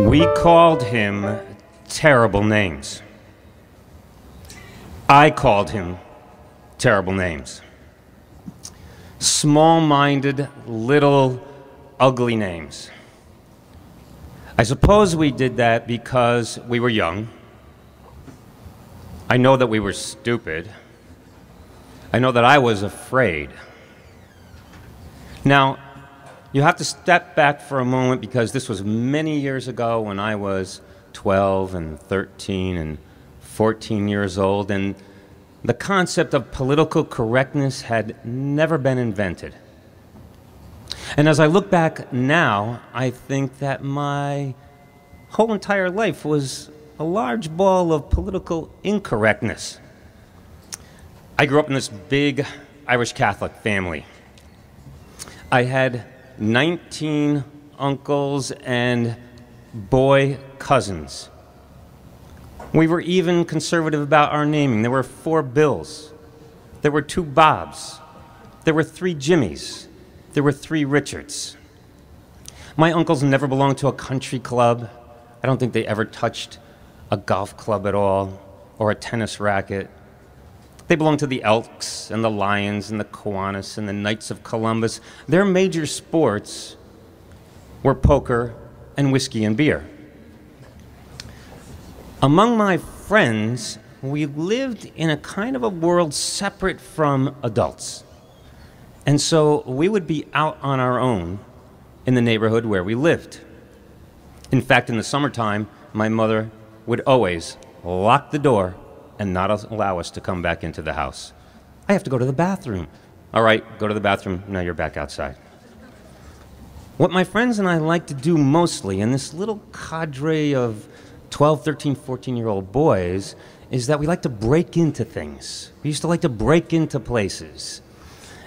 We called him terrible names. I called him terrible names. Small-minded, little, ugly names. I suppose we did that because we were young. I know that we were stupid. I know that I was afraid. Now, you have to step back for a moment because this was many years ago when I was 12 and 13 and 14 years old, and the concept of political correctness had never been invented. And as I look back now, I think that my whole entire life was a large ball of political incorrectness. I grew up in this big Irish Catholic family. I had 19 uncles and boy cousins. We were even conservative about our naming. There were 4 Bills. There were 2 Bobs. There were 3 Jimmys. There were 3 Richards. My uncles never belonged to a country club. I don't think they ever touched a golf club at all or a tennis racket. They belonged to the Elks and the Lions and the Kiwanis and the Knights of Columbus. Their major sports were poker and whiskey and beer. Among my friends, we lived in a kind of a world separate from adults. And so we would be out on our own in the neighborhood where we lived. In fact, in the summertime, my mother would always lock the door and not allow us to come back into the house. I have to go to the bathroom. All right, go to the bathroom. Now you're back outside. What my friends and I like to do mostly in this little cadre of 12, 13, 14-year-old boys is that we like to break into things. We used to like to break into places.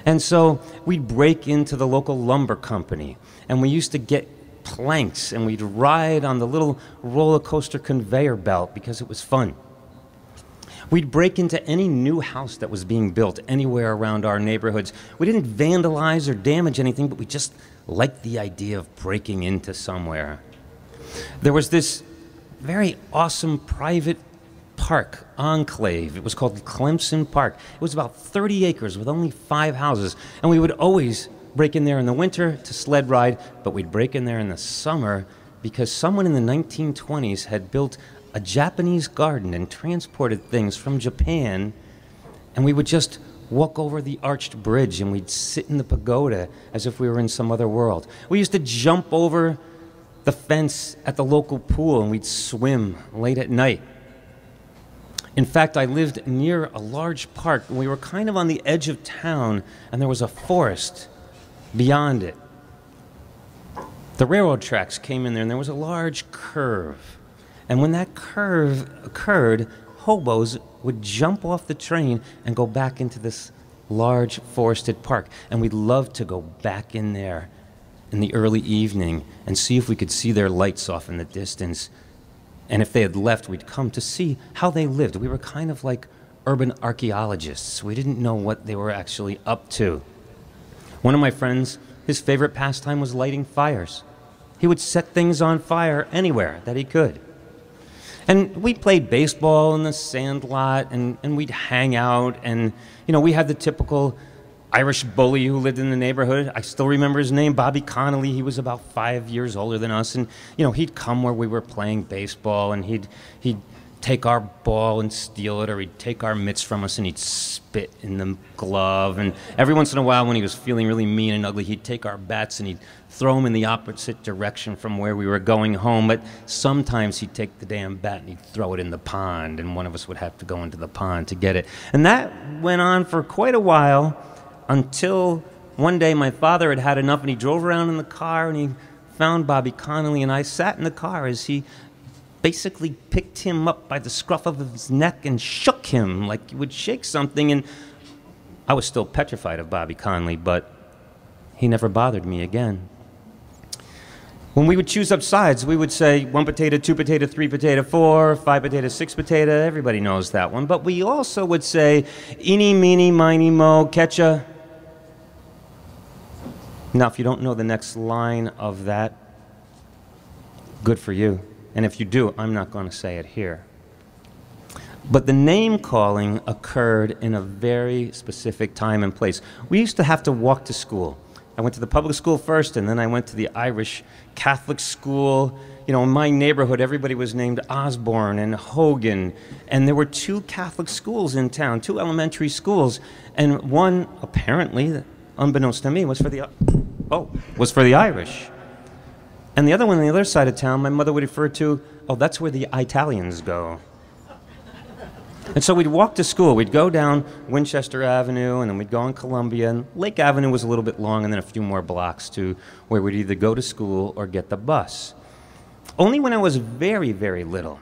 And so we'd break into the local lumber company, and we used to get planks, and we'd ride on the little roller coaster conveyor belt because it was fun. We'd break into any new house that was being built anywhere around our neighborhoods. We didn't vandalize or damage anything, but we just liked the idea of breaking into somewhere. There was this very awesome private park enclave. It was called Clemson Park. It was about 30 acres with only 5 houses, and we would always break in there in the winter to sled ride, but we'd break in there in the summer because someone in the 1920s had built a Japanese garden and transported things from Japan, and we would just walk over the arched bridge and we'd sit in the pagoda as if we were in some other world. We used to jump over the fence at the local pool and we'd swim late at night. In fact, I lived near a large park, and we were kind of on the edge of town, and there was a forest beyond it. The railroad tracks came in there, and there was a large curve. And when that curve occurred, hobos would jump off the train and go back into this large forested park. And we'd love to go back in there in the early evening and see if we could see their lights off in the distance. And if they had left, we'd come to see how they lived. We were kind of like urban archaeologists. We didn't know what they were actually up to. One of my friends, his favorite pastime was lighting fires. He would set things on fire anywhere that he could. And we played baseball in the sand lot, and we'd hang out, and, you know, we had the typical Irish bully who lived in the neighborhood. I still remember his name, Bobby Connolly. He was about 5 years older than us, and, you know, he'd come where we were playing baseball, and he'd take our ball and steal it, or he'd take our mitts from us and he'd spit in the glove. And every once in a while, when he was feeling really mean and ugly, he'd take our bats and he'd throw them in the opposite direction from where we were going home. But sometimes he'd take the damn bat and he'd throw it in the pond, and one of us would have to go into the pond to get it. And that went on for quite a while until one day my father had had enough, and he drove around in the car and he found Bobby Connolly, and I sat in the car as he basically picked him up by the scruff of his neck and shook him like you would shake something. And I was still petrified of Bobby Connolly, but he never bothered me again. When we would choose up sides, we would say 1 potato, 2 potato, 3 potato, 4, 5 potato, 6 potato. Everybody knows that one. But we also would say eeny, meeny, miny, mo, catcha. Now, if you don't know the next line of that, Good for you. And if you do, I'm not going to say it here. But the name calling occurred in a very specific time and place. We used to have to walk to school. I went to the public school first, and then I went to the Irish Catholic school. You know, in my neighborhood, everybody was named Osborne and Hogan, and there were 2 Catholic schools in town, 2 elementary schools, and one, apparently, unbeknownst to me, was for the Irish. And the other one on the other side of town, my mother would refer to, oh, that's where the Italians go. And so we'd walk to school. We'd go down Winchester Avenue, and then we'd go on Columbia. And Lake Avenue was a little bit long, and then a few more blocks to where we'd either go to school or get the bus. Only when I was very, very little,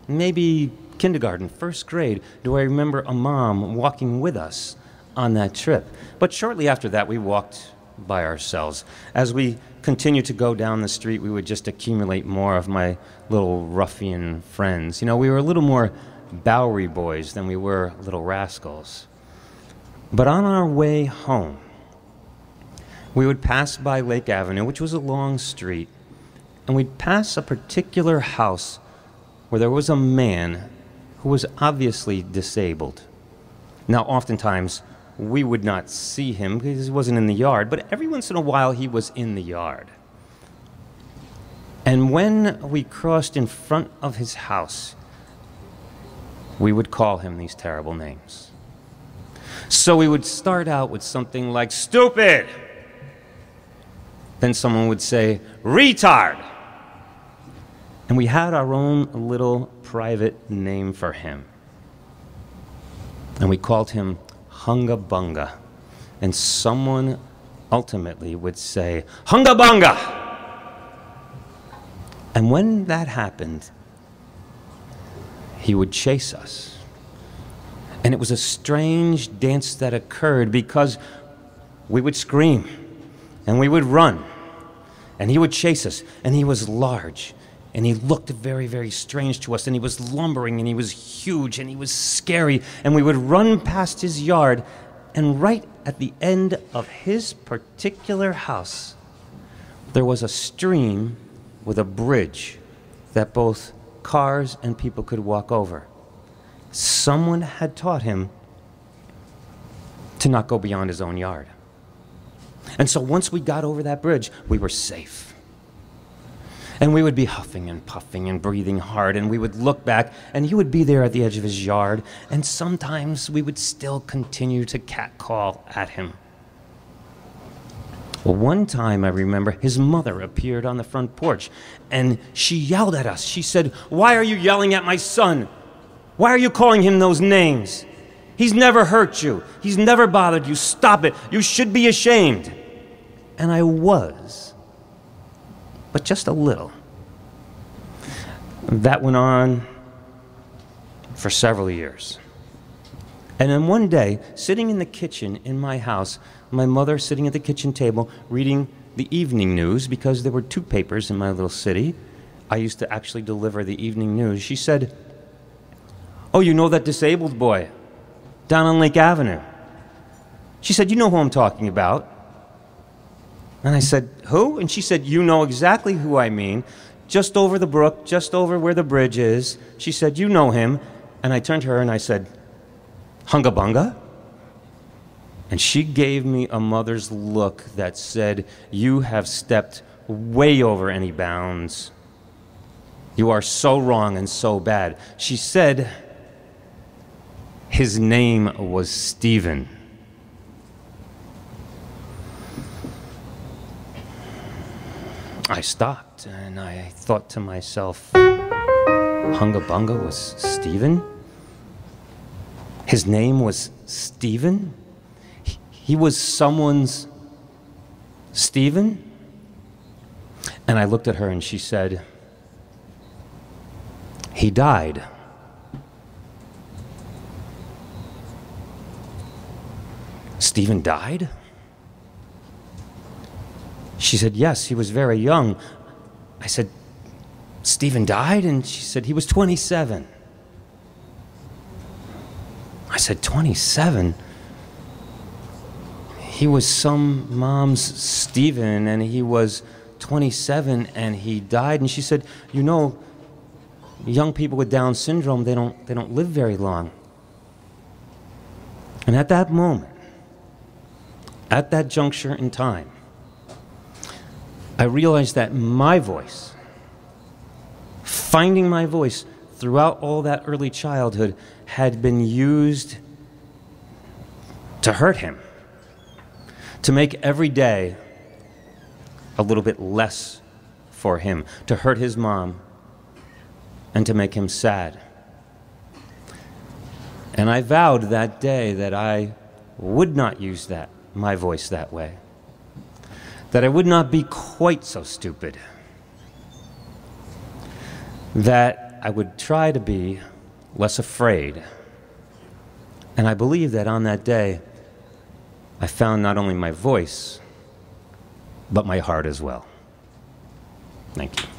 maybe kindergarten, first grade, do I remember a mom walking with us on that trip. But shortly after that, we walked by ourselves. As we continued to go down the street, we would just accumulate more of my little ruffian friends. You know, we were a little more Bowery boys than we were little rascals. But on our way home, we would pass by Lake Avenue, which was a long street, and we'd pass a particular house where there was a man who was obviously disabled. Now, oftentimes, we would not see him because he wasn't in the yard, but every once in a while he was in the yard. And when we crossed in front of his house, we would call him these terrible names. So we would start out with something like stupid. Then someone would say retard. And we had our own little private name for him. And we called him Hunga Bunga. And someone ultimately would say, Hunga Bunga! And when that happened, he would chase us. And it was a strange dance that occurred because we would scream and we would run and he would chase us, and he was large and he looked very, very strange to us, and he was lumbering and he was huge and he was scary, and we would run past his yard, and right at the end of his particular house there was a stream with a bridge that both cars and people could walk over. Someone had taught him to not go beyond his own yard. And so once we got over that bridge, we were safe. And we would be huffing and puffing and breathing hard, and we would look back, and he would be there at the edge of his yard, and sometimes we would still continue to catcall at him. Well, one time, I remember, his mother appeared on the front porch, and she yelled at us. She said, "Why are you yelling at my son? Why are you calling him those names? He's never hurt you. He's never bothered you. Stop it. You should be ashamed." And I was, but just a little. That went on for several years. And then one day, sitting in the kitchen in my house, my mother sitting at the kitchen table reading the evening news, because there were 2 papers in my little city. I used to actually deliver the evening news. She said, "Oh, you know that disabled boy down on Lake Avenue?" She said, "You know who I'm talking about." And I said, "Who?" And she said, "You know exactly who I mean. Just over the brook, just over where the bridge is." She said, "You know him." And I turned to her and I said, "Hunga Bunga?" And she gave me a mother's look that said, "You have stepped way over any bounds. You are so wrong and so bad." She said his name was Stephen. I stopped and I thought to myself, Hunga Bunga was Stephen? His name was Stephen? He was someone's Stephen? And I looked at her and she said, "He died." Stephen died? She said, "Yes, he was very young." I said, "Stephen died?" And she said, "He was 27. I said, 27? He was some mom's Stephen, and he was 27 and he died. And she said, you know, young people with Down syndrome, they don't live very long. And at that moment, at that juncture in time, I realized that my voice, finding my voice throughout all that early childhood, had been used to hurt him, to make every day a little bit less for him, to hurt his mom, and to make him sad. And I vowed that day that I would not use my voice that way, that I would not be quite so stupid, that I would try to be less afraid. And I believe that on that day, I found not only my voice, but my heart as well. Thank you.